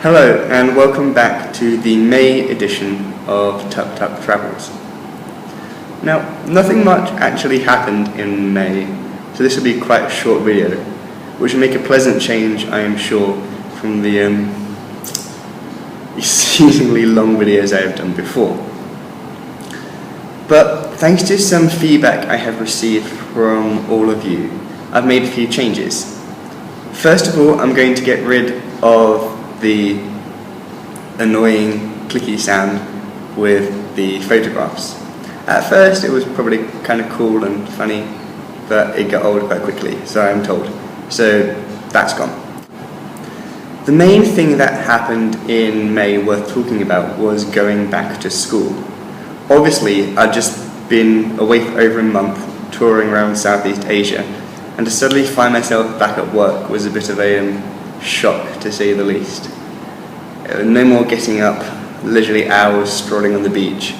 Hello and welcome back to the May edition of Tuk-Tuk Travels. Now, nothing much actually happened in May, so this will be quite a short video, which will make a pleasant change, I am sure, from the exceedingly long videos I have done before. But thanks to some feedback I have received from all of you, I've made a few changes. First of all, I'm going to get rid of the annoying clicky sound with the photographs. At first it was probably kind of cool and funny, but it got old quite quickly, so I'm told. So that's gone. The main thing that happened in May worth talking about was going back to school. Obviously, I'd just been away for over a month touring around Southeast Asia, and to suddenly find myself back at work was a bit of a shock, to say the least. No more getting up, literally hours strolling on the beach.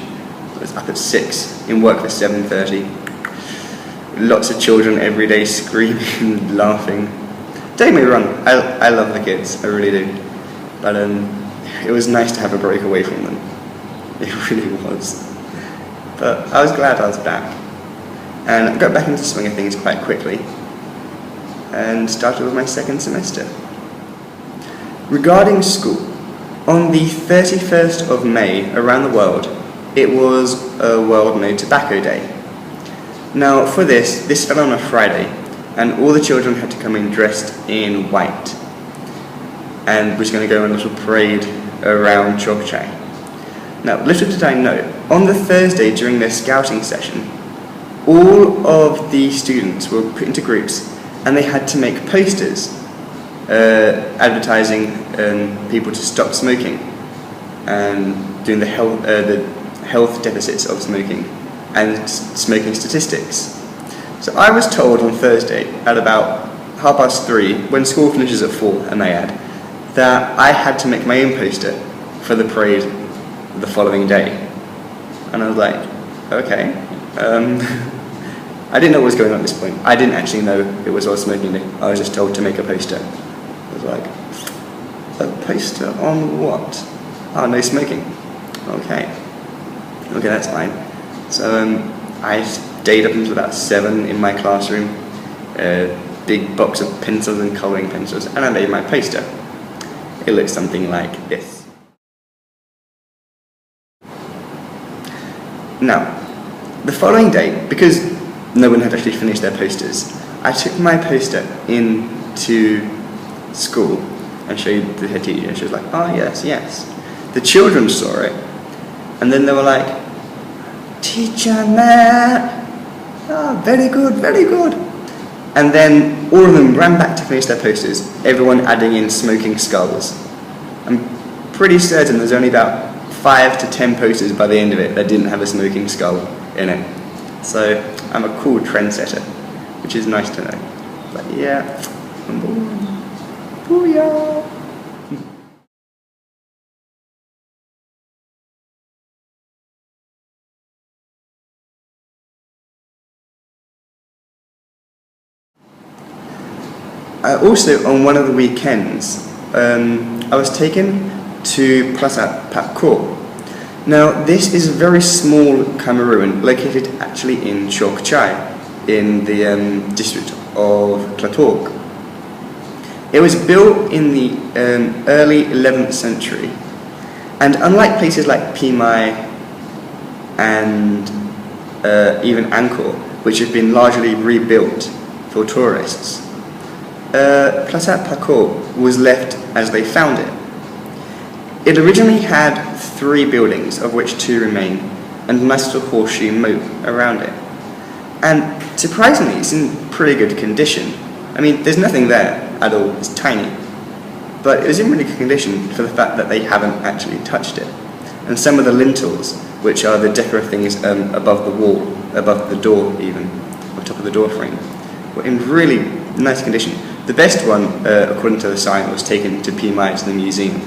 I was up at 6, in work for 7:30. Lots of children every day screaming and laughing. Don't get me wrong, I love the kids, I really do. But it was nice to have a break away from them. It really was. But I was glad I was back. And I got back into the swing of things quite quickly and started with my second semester. Regarding school, on the 31st of May around the world, it was a World No Tobacco Day. Now for this fell on a Friday, and all the children had to come in dressed in white, and was going to go on a little parade around Chok Chai. Now little did I know, on the Thursday during their scouting session, all of the students were put into groups and they had to make posters advertising people to stop smoking and doing the health deficits of smoking and smoking statistics. So I was told on Thursday at about 3:30, when school finishes at 4, I may add, that I had to make my own poster for the parade the following day. And I was like, okay. I didn't know what was going on at this point. I didn't actually know it was World Smoking Day. I was just told to make a poster. I was like, a poster on what? Oh, no smoking. Okay, that's fine. So I stayed up until about 7 in my classroom, a big box of pencils and colouring pencils, and I made my poster. It looks something like this. Now, the following day, because no one had actually finished their posters, I took my poster into school and showed the head teacher. She was like, oh yes. The children saw it, and then they were like, Teacher Matt, oh, very good. And then all of them ran back to finish their posters, everyone adding in smoking skulls. I'm pretty certain there's only about 5 to 10 posters by the end of it that didn't have a smoking skull in it. So I'm a cool trendsetter, which is nice to know. But yeah, number 1. Booyah! Also, on one of the weekends, I was taken to Prasat Pakor. Now, this is a very small Cameroon, located actually in Chok Chai, in the district of Klatok. It was built in the early 11th century, and unlike places like Pimai and even Angkor, which have been largely rebuilt for tourists, Prasat Pakor was left as they found it. It originally had 3 buildings, of which 2 remain, and a nice little horseshoe moat around it. And surprisingly, it's in pretty good condition. I mean, there's nothing there at all, it's tiny. But it was in really good condition for the fact that they haven't actually touched it. And some of the lintels, which are the decorative things above the wall, above the door even, on top of the door frame, were in really nice condition. The best one, according to the sign, was taken to Pimai, to the museum.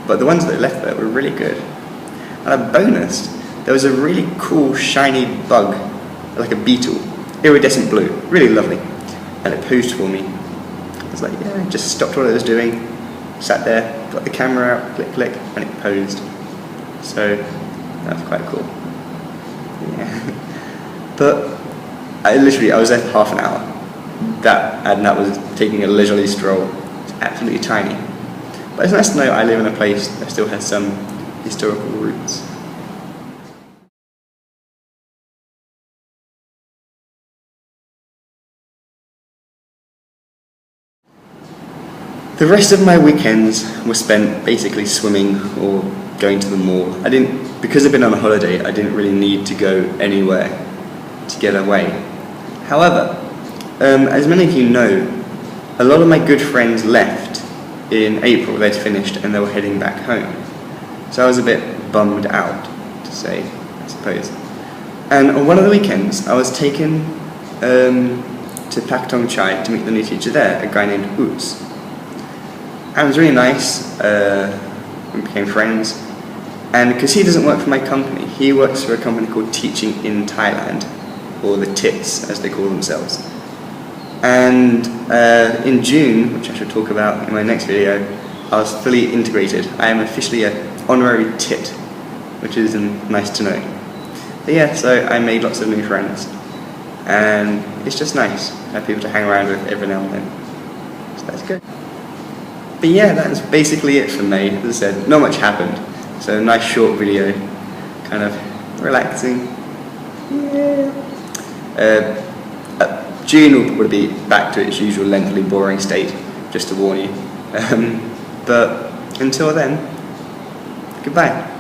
But the ones that left there were really good. And a bonus, there was a really cool shiny bug, like a beetle, iridescent blue, really lovely. And it posed for me. I was like, yeah, just stopped what I was doing, sat there, got the camera out, click, click, and it posed. So that's quite cool. Yeah. But I was there for half an hour. That was taking a leisurely stroll. It's absolutely tiny. But it's nice to know I live in a place that still has some historical roots. The rest of my weekends were spent basically swimming or going to the mall. Because I've been on a holiday, I didn't really need to go anywhere to get away. However, as many of you know, a lot of my good friends left in April. They'd finished and they were heading back home. So I was a bit bummed out, to say, I suppose. And on one of the weekends, I was taken to Pak Tong Chai to meet the new teacher there, a guy named Oots. And it was really nice. We became friends. And because he doesn't work for my company, he works for a company called Teaching in Thailand, or the TITS as they call themselves. And in June, which I should talk about in my next video, I was fully integrated. I am officially an honorary TIT, which is nice to know. But yeah, so I made lots of new friends. And it's just nice to have people to hang around with every now and then. So that's good. But yeah, that's basically it for May. As I said, not much happened. So a nice short video, kind of relaxing. Yeah. June will be back to its usual lengthy, boring state, just to warn you. But until then, goodbye.